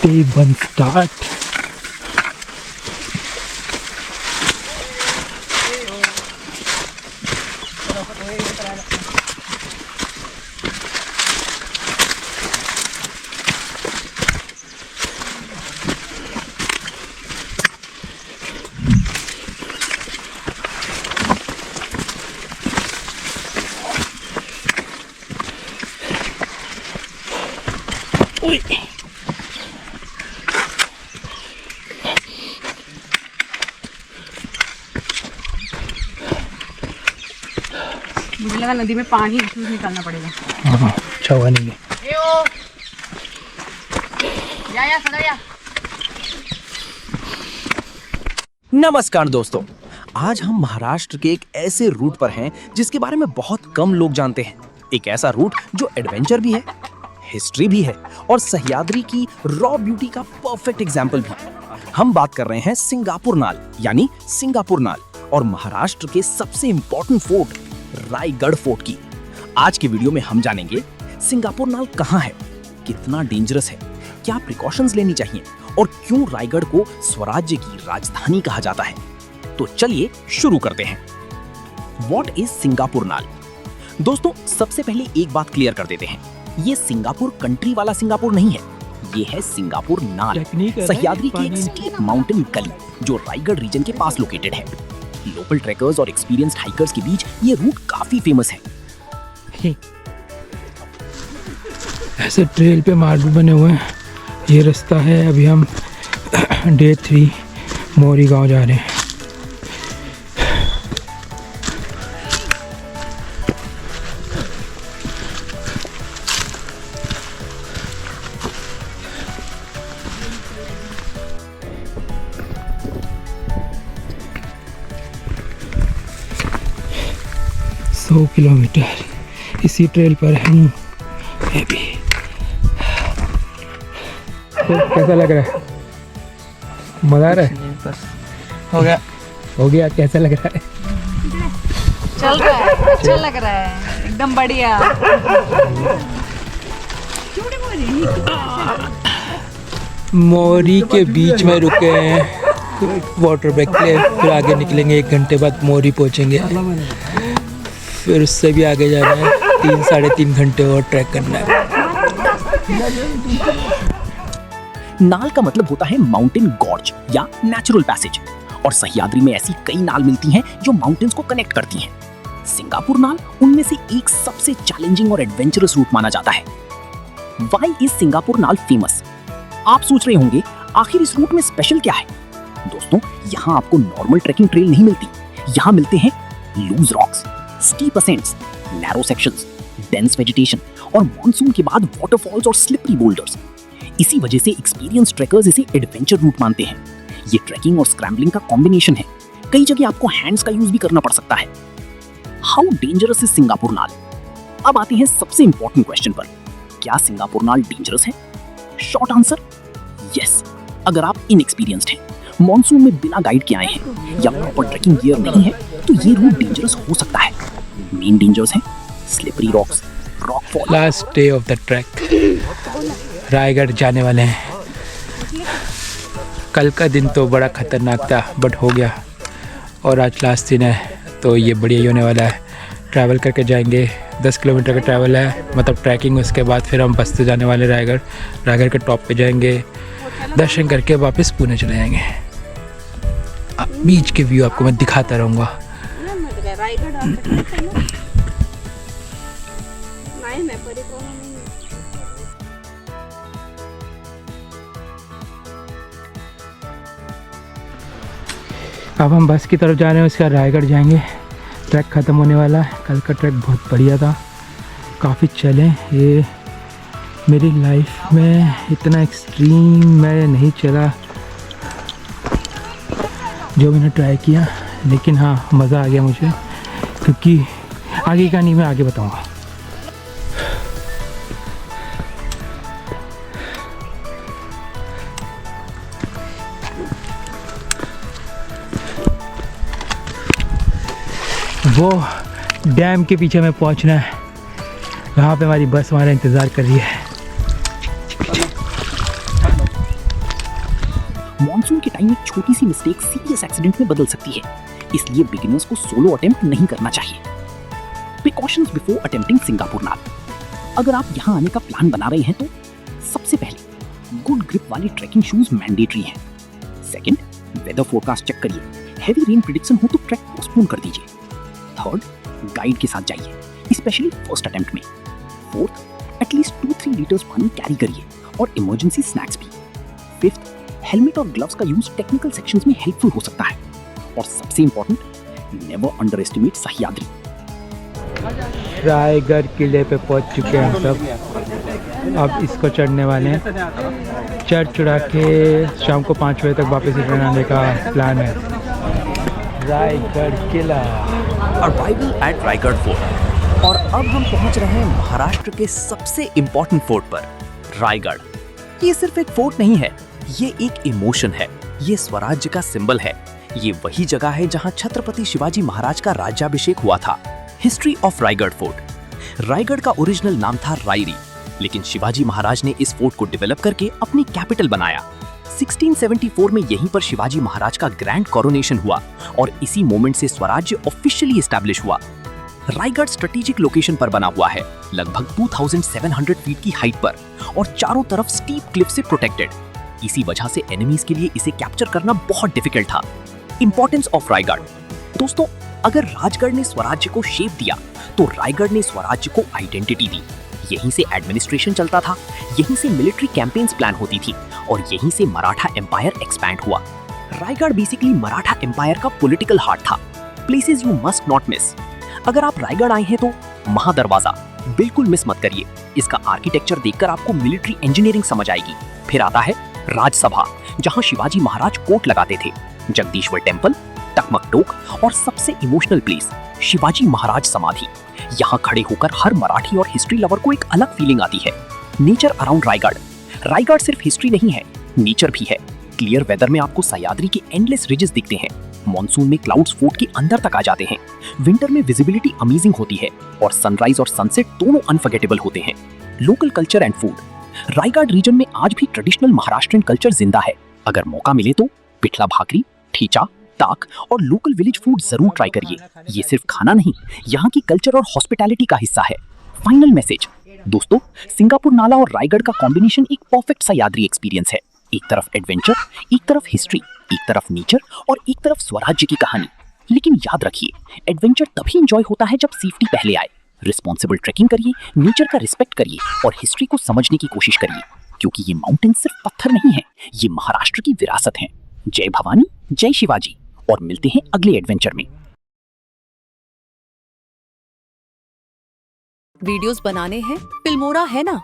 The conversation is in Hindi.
Day 1 start. मुझे लगा नदी में पानी जूस निकालना पड़ेगा। हाँ, अच्छा हुआ नहीं है। नमस्कार दोस्तों, आज हम महाराष्ट्र के एक ऐसे रूट पर हैं जिसके बारे में बहुत कम लोग जानते हैं। एक ऐसा रूट जो एडवेंचर भी है, हिस्ट्री भी है और सह्याद्री की रॉ ब्यूटी का परफेक्ट एग्जाम्पल भी। हम बात कर रहे हैं सिंगापुर नाल यानी सिंगापुर नाल और महाराष्ट्र के सबसे इंपॉर्टेंट फोर्ट रायगढ़ फोर्ट की। आज के वीडियो में हम जानेंगे सिंगापुर नाल कहाँ है, कितना डेंजरस है, क्या प्रिकॉशंस लेनी चाहिए और क्यों रायगढ़ को स्वराज्य की राजधानी कहा जाता है। तो चलिए शुरू करते हैं। व्हाट इज सिंगापुर नाल? दोस्तों, सबसे पहले एक बात क्लियर कर देते हैं, ये सिंगापुर कंट्री वाला सिंगापुर नहीं है, ये है सिंगापुर नाल, सह्याद्री की एक स्टीप माउंटेन गली जो रायगढ़ रीजन के पास लोकेटेड है। लोकल ट्रैकर्स और एक्सपीरियंस्ड हाइकर्स के बीच ये रूट काफी फेमस है। ऐसे ट्रेल पे मार्ग बने हुए हैं। ये रास्ता है। अभी हम डे 3 मोरी गांव जा रहे हैं। किलोमीटर इसी ट्रेल पर हूँ अभी। तो कैसा लग रहा है? मजा आ रहा है? बस हो गया। कैसा लग रहा है? चल रहा है, अच्छा लग रहा है, एकदम बढ़िया। मोरी के बीच में रुके हैं वाटर ब्रेक के लिए, फिर आगे निकलेंगे। 1 घंटे बाद मोरी पहुँचेंगे, फिर उससे भी आगे जाना है। 3-3.5 घंटे और ट्रैक करना है। नाल का मतलब होता है माउंटेन गॉर्ज या नेचुरल पैसेज और सह्याद्री में ऐसी कई नाल मिलती हैं जो माउंटेन्स को कनेक्ट करती हैं। सिंगापुर नाल उनमें से एक सबसे चैलेंजिंग और एडवेंचरस रूट माना जाता है। व्हाई इज सिंगापुर नाल फेमस? आप सोच रहे होंगे आखिर इस रूट में स्पेशल क्या है? दोस्तों, यहाँ आपको नॉर्मल ट्रैकिंग ट्रेल नहीं मिलती, यहाँ मिलते हैं loose rocks, steep ascents, narrow sections, dense vegetation और मॉनसून के बाद वाटरफॉल्स और स्लिपरी बोल्डर्स। इसी वजह से एक्सपीरियंस ट्रैकर्स इसे एडवेंचर रूट मानते हैं। ये ट्रैकिंग और स्क्रैम्बलिंग का कॉम्बिनेशन है। कई जगह आपको हैंड्स का यूज भी करना पड़ सकता है। हाउ डेंजरस इज सिंगापुर नाल? अब आते हैं सबसे इंपॉर्टेंट क्वेश्चन पर, क्या सिंगापुर नाल डेंजरस है? Short answer, yes. अगर आप इनएक्सपीरियंस्ड हैं, मॉनसून में बिना गाइड के आए हैं या प्रॉपर ट्रैकिंग गियर नहीं है, तो ये रूट डेंजरस हो सकता है। मेन डेंजर्स हैं slippery rocks, rock fall. Last day of the track, Raigarh जाने वाले हैं। कल का दिन तो बड़ा खतरनाक था बट हो गया, और आज लास्ट दिन है तो ये बढ़िया ही होने वाला है। ट्रैवल करके जाएंगे, 10 किलोमीटर का ट्रैवल है, मतलब ट्रैकिंग। उसके बाद फिर हम बस से जाने वाले रायगढ़ के टॉप पे जाएंगे, दर्शन करके वापस पुणे चले जाएंगे। बीच के व्यू आपको मैं दिखाता रहूँगा। अब हम बस की तरफ जा रहे हैं, उसके बाद रायगढ़ जाएंगे। ट्रैक ख़त्म होने वाला है। कल का ट्रैक बहुत बढ़िया था, काफ़ी चले। ये मेरी लाइफ में इतना एक्सट्रीम मैं नहीं चला जो मैंने ट्राई किया, लेकिन हाँ मज़ा आ गया मुझे, क्योंकि आगे का नहीं मैं आगे बताऊँगा। वो डैम के पीछे में पहुंचना है, वहाँ पे हमारी बस हमारा इंतज़ार कर रही है। मानसून के टाइम एक छोटी सी मिस्टेक सीरियस एक्सीडेंट में बदल सकती है, इसलिए बिगिनर्स को सोलो अटेम्प्ट नहीं करना चाहिए। प्रिकॉशंस बिफोर अटेम्प्टिंग सिंगापुर नाल। अगर आप यहाँ आने का प्लान बना रहे हैं तो सबसे पहले गुड ग्रिप वाले ट्रैकिंग शूज मैंडेटरी हैं। सेकंड, वेदर फोरकास्ट चेक करिए, हैवी रेन प्रेडिक्शन हो तो ट्रैक पोस्टपोन कर दीजिए। थर्ड, गाइड के साथ जाइए, स्पेशली फर्स्ट अटेम्प्ट में। फोर्थ, एटलीस्ट 2-3 लीटर्स पानी कैरी करिए और इमरजेंसी स्नैक्स भी। फिफ्थ, हेलमेट और ग्लव्स का यूज टेक्निकल सेक्शंस में हेल्पफुल हो सकता है। और सबसे important, never under estimate Sahyadri. Raigarh किले पे पहुंच चुके हैं हम सब। अब इसको चढ़ने वाले हैं। चढ़ चढ़ा के शाम को 5 बजे तक वापस रिटर्न आने का प्लान है। रायगढ़ किला। Arrival at Raigad fort. और अब हम पहुंच रहे हैं महाराष्ट्र के सबसे इंपॉर्टेंट फोर्ट पर, रायगढ़। ये सिर्फ एक फोर्ट नहीं है, ये एक इमोशन है, ये स्वराज्य का सिंबल है। ये वही जगह है जहां छत्रपति शिवाजी महाराज का राज्याभिषेक हुआ था। History of Raigarh fort. Raigarh का ओरिजिनल नाम था रायरी, लेकिन शिवाजी महाराज ने इस फोर्ट को डेवलप करके अपनी कैपिटल बनाया। 1674 में यहीं पर शिवाजी महाराज का ग्रैंड कोरोनेशन हुआ और इसी मोमेंट से स्वराज्य ऑफिशियली एस्टैब्लिश हुआ। रायगढ़ स्ट्रेटेजिक लोकेशन पर बना हुआ है, लगभग 2700 फीट की हाइट पर और चारों तरफ स्टीप क्लिफ से प्रोटेक्टेड। इसी वजह से एनिमीज के लिए इसे कैप्चर करना बहुत डिफिकल्ट था। Importance of Raigarh. दोस्तों, अगर राजगढ़ ने स्वराज्य को शेप दिया तो रायगढ़ ने स्वराज्य को आइडेंटिटी दी। यहीं से एडमिनिस्ट्रेशन चलता था, यहीं से मिलिट्री कैंपेन्स प्लान होती थी और यहीं से मराठा एम्पायर एक्सपैंड हुआ। रायगढ़ बेसिकली मराठा एम्पायर का पॉलिटिकल हार्ट था। Places you must not miss. अगर आप रायगढ़ आए हैं तो महादरवाजा बिल्कुल मिस मत करिए। इसका आर्किटेक्चर देखकर आपको मिलिट्री इंजीनियरिंग समझ आएगी। फिर आता है राजसभा, जहां शिवाजी महाराज कोर्ट लगाते थे। जगदीश्वर टेम्पल, टकमक टोक और सबसे इमोशनल प्लेस शिवाजी महाराज समाधि। यहाँ खड़े होकर हर मराठी और हिस्ट्री लवर को एक अलग फीलिंग आती है। Nature around Raigarh. रायगढ़ सिर्फ हिस्ट्री नहीं है, नेचर भी है। क्लियर वेदर में आपको सह्याद्री के एंडलेस रिजेस दिखते हैं। मॉनसून में क्लाउड्स फोर्ट के अंदर तक आ जाते हैं। विंटर में विजिबिलिटी अमेजिंग होती है और सनराइज और सनसेट दोनों अनफॉरगेटेबल होते हैं। Local culture and food. Raigarh region में आज भी ट्रेडिशनल महाराष्ट्रियन कल्चर जिंदा है। अगर मौका मिले तो पिठला भाकरी, ठेचा, ताक और लोकल विलेज फूड जरूर ट्राई करिए। ये सिर्फ खाना नहीं, यहाँ की कल्चर और हॉस्पिटैलिटी का हिस्सा है। फाइनल मैसेज दोस्तों, सिंगापुर नाला और रायगढ़ का कॉम्बिनेशन एक परफेक्ट सह्याद्री एक्सपीरियंस है। एक तरफ एडवेंचर, एक तरफ हिस्ट्री, एक तरफ नेचर और एक तरफ स्वराज्य की कहानी। लेकिन याद रखिए, एडवेंचर तभी एंजॉय होता है जब सेफ्टी पहले आए। रिस्पॉन्सिबल ट्रैकिंग करिए, नेचर का रिस्पेक्ट करिए और हिस्ट्री को समझने की कोशिश करिए, क्योंकि ये माउंटेन सिर्फ पत्थर नहीं है, ये महाराष्ट्र की विरासत है। जय भवानी, जय शिवाजी, और मिलते हैं अगले एडवेंचर में। वीडियोस बनाने हैं, फिल्मोरा है ना।